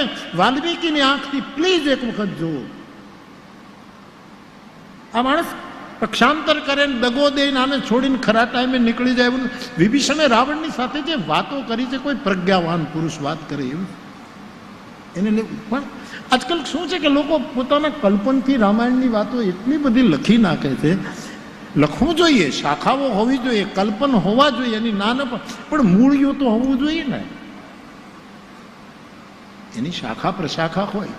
તમે વાલ્મીકીની આંખથી પ્લીઝ એક વખત જુઓ. આ માણસ પક્ષાંતર કરે ને દગો દઈને આને છોડીને ખરા ટાઈમે નીકળી જાય. વિભીષણે રાવણની સાથે જે વાતો કરી છે, કોઈ પ્રજ્ઞાવાન પુરુષ વાત કરે એવું એને. પણ આજકાલ શું છે કે લોકો પોતાના કલ્પનથી રામાયણની વાતો એટલી બધી લખી નાખે છે. લખવું જોઈએ, શાખાઓ હોવી જોઈએ, કલ્પન હોવા જોઈએ, એની ના પણ મૂળિયું તો હોવું જોઈએ ને. એની શાખા પ્રશાખા હોય.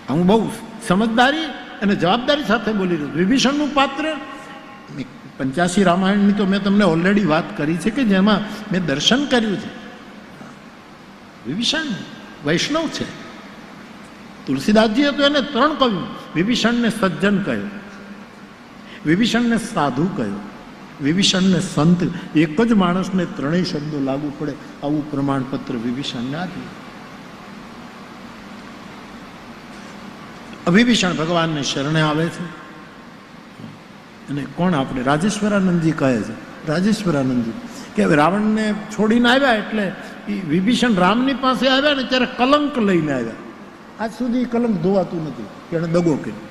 હું બહુ સમજદારી અને જવાબદારી સાથે બોલી રહ્યો. વિભીષણનું પાત્ર 85 રામાયણની તો મેં તમને ઓલરેડી વાત કરી છે કે જેમાં મેં દર્શન કર્યું છે. વિભીષણ વૈષ્ણવ છે. તુલસીદાસજીએ તો એને 3 કહ્યું. વિભીષણને સજ્જન કહ્યું, વિભીષણને સાધુ કહ્યું, વિભીષણને સંત. એક જ માણસને 3 શબ્દો લાગુ પડે આવું પ્રમાણપત્ર વિભીષણને આપ્યું. વિભીષણ ભગવાનને શરણે આવે છે. અને કોણ આપણે રાજેશ્વરાનંદજી કહે છે, રાજેશ્વરાનંદજી કે રાવણને છોડીને આવ્યા એટલે વિભીષણ રામની પાસે આવ્યા ને ત્યારે કલંક લઈને આવ્યા. આજ સુધી કલંક ધોવાતું નથી કે એને દગો કર્યો.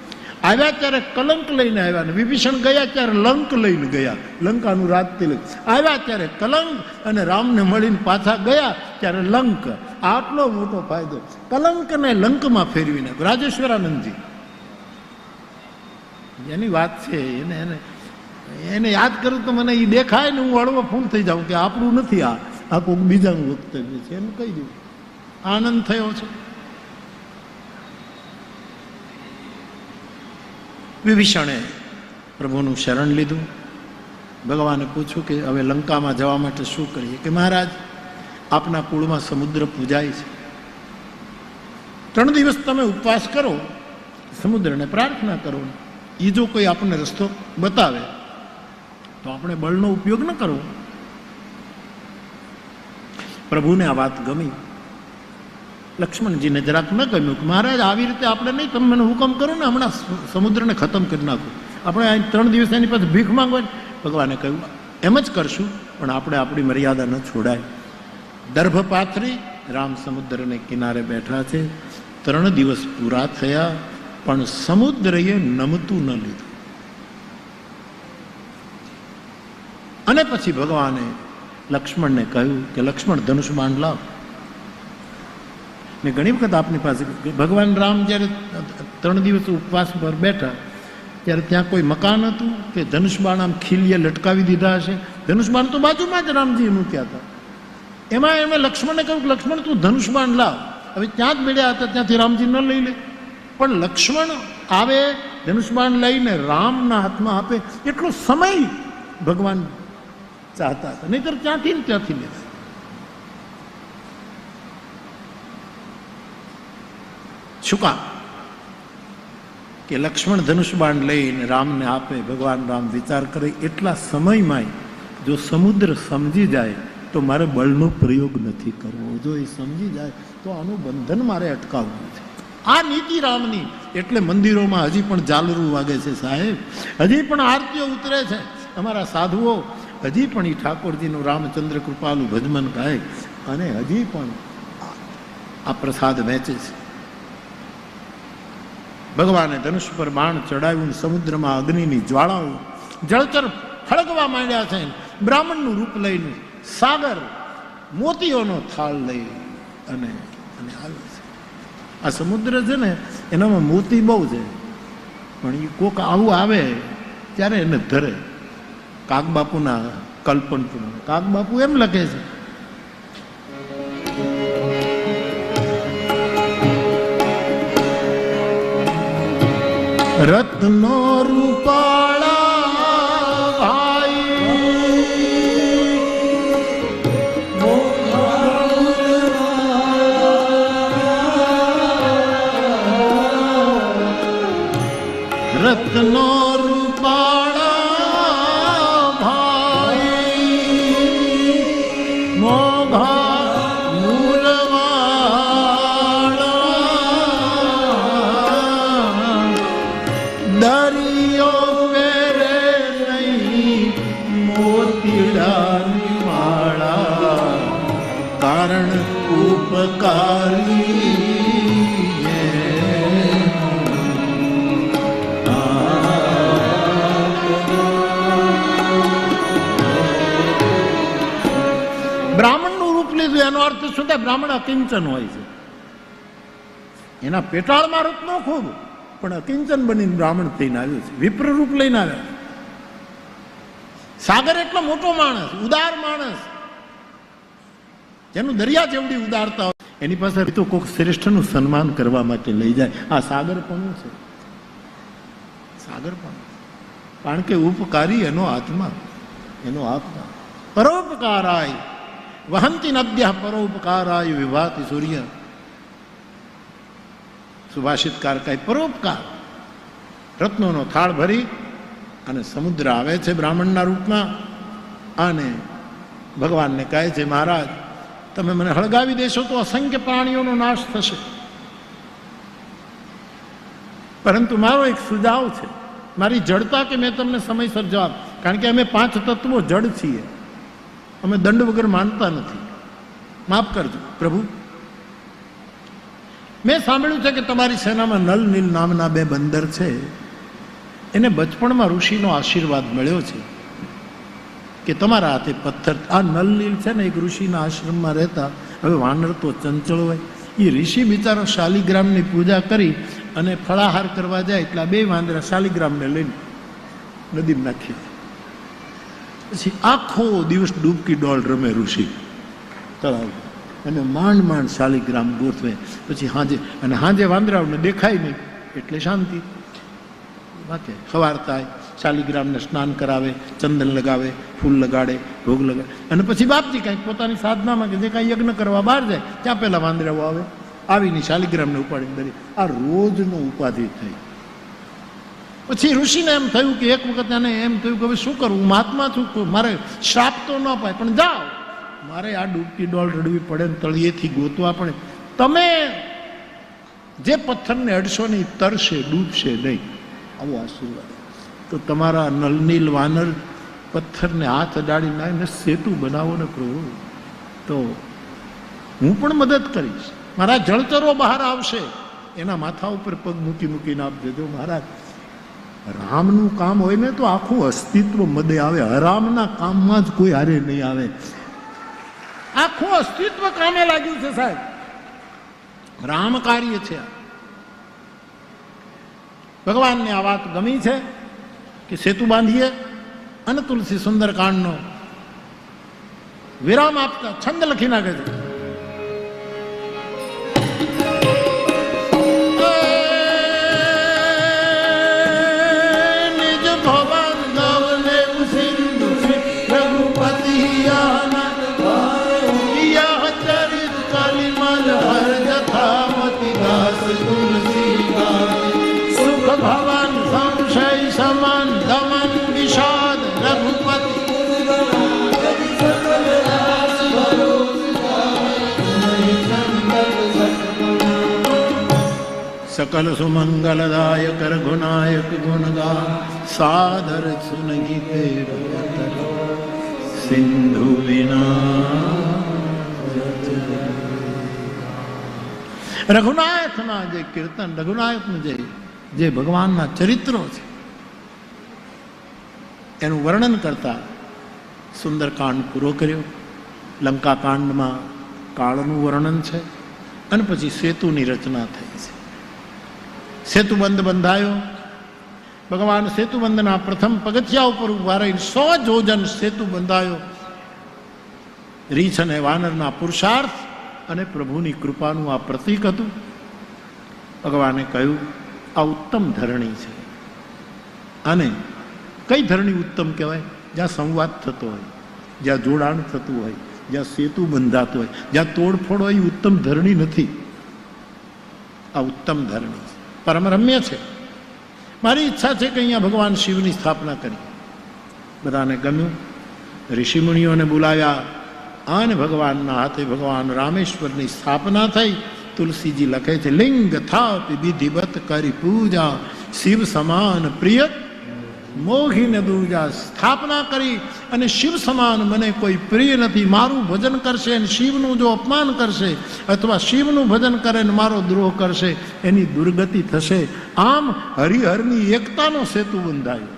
આવ્યા ત્યારે કલંક લઈને આવ્યા ને વિભીષણ ગયા ત્યારે લંક લઈને ગયા. લંકાનું રાજ તિલક. આવ્યા ત્યારે કલંક અને રામને મળીને પાછા ગયા ત્યારે લંક. આટલો મોટો ફાયદો કલંકને લંકમાં ફેરવીને. રાજેશ્વરાનંદજી એની વાત છે. એને યાદ કરું તો મને એ દેખાય ને હું હળવો ફૂલ થઈ જાઉં કે આપણું નથી, આ કોઈક બીજાનું વક્તવ્ય છે એમ કહી દઉં. આનંદ થયો છે. વિભીષણે પ્રભુનું શરણ લીધું. ભગવાને પૂછ્યું કે હવે લંકામાં જવા માટે શું કરીએ? કે મહારાજ આપના કુળમાં સમુદ્ર પૂજાય છે. 3 દિવસ તમે ઉપવાસ કરો, સમુદ્રને પ્રાર્થના કરો. એ જો કોઈ આપણને રસ્તો બતાવે તો આપણે બળનો ઉપયોગ ન કરવો. પ્રભુને આ વાત ગમી. લક્ષ્મણજીને જરાક ન ગમ્યું કે મહારાજ આવી રીતે આપણે નહીં, તમે મને હુકમ કરો ને હમણાં સમુદ્રને ખતમ કરી નાખો. આપણે અહીં 3 દિવસ એની પાસે ભીખ માંગવાની. ભગવાને કહ્યું એમ જ કરશું, પણ આપણે આપણી મર્યાદા ન છોડાય. દર્ભ પાથરી રામ સમુદ્રને કિનારે બેઠા છે. 3 દિવસ પૂરા થયા પણ સમુદ્રએ નમતું ન લીધું. અને પછી ભગવાને લક્ષ્મણને કહ્યું કે લક્ષ્મણ ધનુષ બાણ લાવ. મેં ઘણી વખત આપની પાસે ભગવાન રામ જ્યારે 3 દિવસ ઉપવાસ પર બેઠા ત્યારે ત્યાં કોઈ મકાન હતું કે ધનુષ બાણ આમ ખીલીએ લટકાવી દીધા હશે? ધનુષ બાણ તો બાજુમાં જ રામજી મૂક્યા હતા. એમાં એમણે લક્ષ્મણને કહ્યું કે લક્ષ્મણ તું ધનુષ બાણ લાવ. હવે ત્યાં જ મળ્યા હતા, ત્યાંથી રામજી ન લઈ લે. પણ લક્ષ્મણ આવે, ધનુષ બાણ લઈને રામના હાથમાં આપે એટલો સમય ભગવાન ચાહતા હતા. નહીતર ત્યાંથી ને ત્યાંથી લે. શું કામ? કે લક્ષ્મણ ધનુષ બાણ લઈને રામને આપે. ભગવાન રામ વિચાર કરે એટલા સમયમાં જો સમુદ્ર સમજી જાય તો મારે બળનો પ્રયોગ નથી કરવો. જો એ સમજી જાય તો આનું બંધન મારે અટકાવવું છે. આ નીતિ રામની. એટલે મંદિરોમાં હજી પણ ઝાલરું વાગે છે સાહેબ, હજી પણ આરતીઓ ઉતરે છે. અમારા સાધુઓ હજી પણ એ ઠાકોરજીનું રામચંદ્ર કૃપાલુ ભજમન ગાય અને હજી પણ આ પ્રસાદ વહેંચે છે. ભગવાને ધનુષ પર બાણ ચડાવ્યું. સમુદ્રમાં અગ્નિની જ્વાળાઓ જળચર ફળગવા માંડ્યા છે. બ્રાહ્મણનું રૂપ લઈને સાગર મોતીઓનો થાળ લઈ અને આવ્યો છે. આ સમુદ્ર છે ને એનામાં મોતી બહુ છે, પણ એ કોક આવું આવે ત્યારે એને ધરે. કાગબાપુના કલ્પન પ્રમાણે કાગબાપુ એમ લખે છે રત્નો રૂપાળા ભાઈ, રત્નો રૂપાળા ભાઈ, મોઘા મૂલવાળા, દરિયો વેરે નહીં મોતીડાની માળા, કારણ બ્રાહ્મણનું રૂપ લીધું એનો અર્થ શું થાય? બ્રાહ્મણ અકિંચન હોય છે. એના પેટાળમાં રૂપ ન ખૂબ, પણ અકિંચન બનીને બ્રાહ્મણ થઈને આવ્યું છે, વિપ્ર રૂપ લઈને આવ્યા. સાગર એટલો મોટો માણસ, ઉદાર માણસ, જેનું દરિયા જેવડી ઉદારતા હોય, એની પાસે તો કોઈક શ્રેષ્ઠનું સન્માન કરવા માટે લઈ જાય. આ સાગર પણ છે, સાગર પણ, કારણ કે ઉપકારી એનો આત્મા, એનો આત્મા. પરોપકારાય વહંતી નદ્યા પરોપકારાય વિભાતિ સૂર્ય. સુભાષિતકાર કહે પરોપકાર. રત્નોનો થાળ ભરી અને સમુદ્ર આવે છે બ્રાહ્મણના રૂપમાં, અને ભગવાનને કહે છે, મહારાજ તમે મને હળગાવી દેશો તો અસંખ્ય પ્રાણીઓનો નાશ થશે, પરંતુ મારો એક સુઝાવ છે, મારી જડતા કે મેં તમને સમયસર જવાબ, કારણ કે અમે 5 તત્વો જડ છીએ, અમે દંડ વગર માનતા નથી, માફ કરજો પ્રભુ. મેં સાંભળ્યું છે કે તમારી સેનામાં નલ નીલ નામના 2 બંદર છે. એને બચપણમાં ઋષિનો આશીર્વાદ મળ્યો છે કે તમારા હાથે પથ્થર. આ નલ નીલ છે ને એક ઋષિના આશ્રમમાં રહેતા. હવે વાનર તો ચંચળ હોય, એ ઋષિ બિચારો શાલિગ્રામની પૂજા કરી અને ફળાહાર કરવા જાય એટલે 2 વાંદરા શાલિગ્રામને લઈને નદીમાં નાખી. પછી આખો દિવસ ડૂબકી ડોલ રમે ઋષિ તળાવ, અને માંડ માંડ શાલિગ્રામ ગોઠવે. પછી હાંજે વાંદરાઓને દેખાય નહીં એટલે શાંતિ. વાંકે સવાર થાય, શાલિગ્રામને સ્નાન કરાવે, ચંદન લગાવે, ફૂલ લગાડે, ભોગ લગાડે, અને પછી બાપજી કાંઈક પોતાની સાધનામાં કે જે કાંઈ યજ્ઞ કરવા બહાર જાય ત્યાં પહેલા વાંદરાઓ આવે, આવીને શાલિગ્રામને ઉપાડીને દરી. આ રોજનો ઉપાધિ થઈ. પછી ઋષિને એમ થયું કે એક વખત એને એમ થયું કે હવે શું કરવું, હું મહાત્મા છું, મારે શ્રાપ તો ન પાય, પણ જાઓ મારે આ ડૂબકી ડોલ રડવી પડે ને તળિયેથી ગોતવા પડે. તમે જે પથ્થરને અડશો નહીં તરશે, ડૂબશે નહીં, આવો આશીર્વાદ. તો તમારા નલનીલ વાનર પથ્થરને હાથ અડાડી નાખીને સેતુ બનાવો ને પ્રભુ, તો હું પણ મદદ કરીશ. મારા જળચરો બહાર આવશે, એના માથા ઉપર પગ મૂકી મૂકીને આપ દેજો. મહારાજ રામનું કામ હોય ને તો આખું અસ્તિત્વ મદે આવે, હરામના કામમાં જ કોઈ હારે નહીં આવે. આખું અસ્તિત્વ કામે લાગ્યું છે સાહેબ, રામ કાર્ય છે. ભગવાનને આ વાત ગમી છે કે સેતુ બાંધીએ, અને તુલસી સુંદરકાંડનો વિરામ આપતા છંદ લખી નાખે છે. सकल सुमंगलदायक रघुनायक गुणगान सादर सुन गीते सिंधु विना. રઘુનાયકના જે કીર્તન, રઘુનાયકનું જે ભગવાનના ચરિત્રો છે એનું વર્ણન કરતા સુંદરકાંડ પૂરો કર્યો. લંકાકાંડમાં કાળનું વર્ણન છે, અને પછી સેતુની રચના થઈ છે. સેતુબંધ બંધાયો. ભગવાન સેતુબંધના પ્રથમ પગથિયા ઉપર ઉભા રહી 100 જોજન સેતુ બંધાયો. રીછ અને વાનરના પુરુષાર્થ અને પ્રભુની કૃપાનું આ પ્રતીક હતું. ભગવાને કહ્યું આ ઉત્તમ ધરણી છે. અને કઈ ધરણી ઉત્તમ કહેવાય? જ્યાં સંવાદ થતો હોય, જ્યાં જોડાણ થતું હોય, જ્યાં સેતુ બંધાતો હોય, જ્યાં તોડફોડ હોય, એ ઉત્તમ ધરણી નથી. આ ઉત્તમ ધરણી છે, પરમ રમ્ય છે. મારી ઈચ્છા છે કે અહીંયા ભગવાન શિવની સ્થાપના કરી. બધાને ગમ્યું. ઋષિમુનિઓને બોલાવ્યા, અને ભગવાનના હાથે ભગવાન રામેશ્વરની સ્થાપના થઈ. તુલસીજી લખે છે, લિંગ થાપી વિધિવત કરી પૂજા, શિવ સમાન પ્રિય મોઘીને દૂજા સ્થાપના કરી અને શિવ સમાન મને કોઈ પ્રિય નથી. મારું ભજન કરશે અને શિવનું જો અપમાન કરશે અથવા શિવનું ભજન કરે અને મારો દ્રોહ કરશે એની દુર્ગતિ થશે. આમ હરિહરની એકતાનો સેતુ બંધાયો,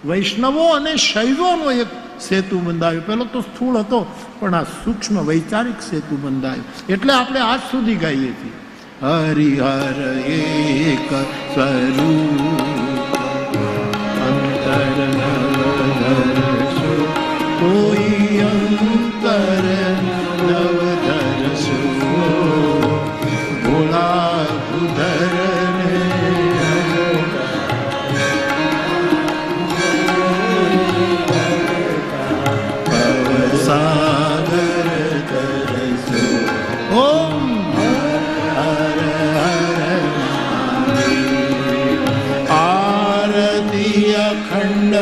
વૈષ્ણવો અને શૈવોનો એક સેતુ બંધાયો. પેલો તો સ્થૂળ હતો પણ આ સૂક્ષ્મ વૈચારિક સેતુ બંધાયો. એટલે આપણે આજ સુધી ગાઈએ છીએ હરિહર એક સ્વરૂપ અંતર નવધરસુ કોઈ અંતર નવધરસુ ભોળા ઉધરને સાગર તરસુ. ઓમ હર હર આરતી અખંડ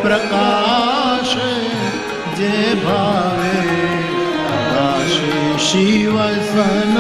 પ્રકાશ જે ભાવે કાશી શિવ સન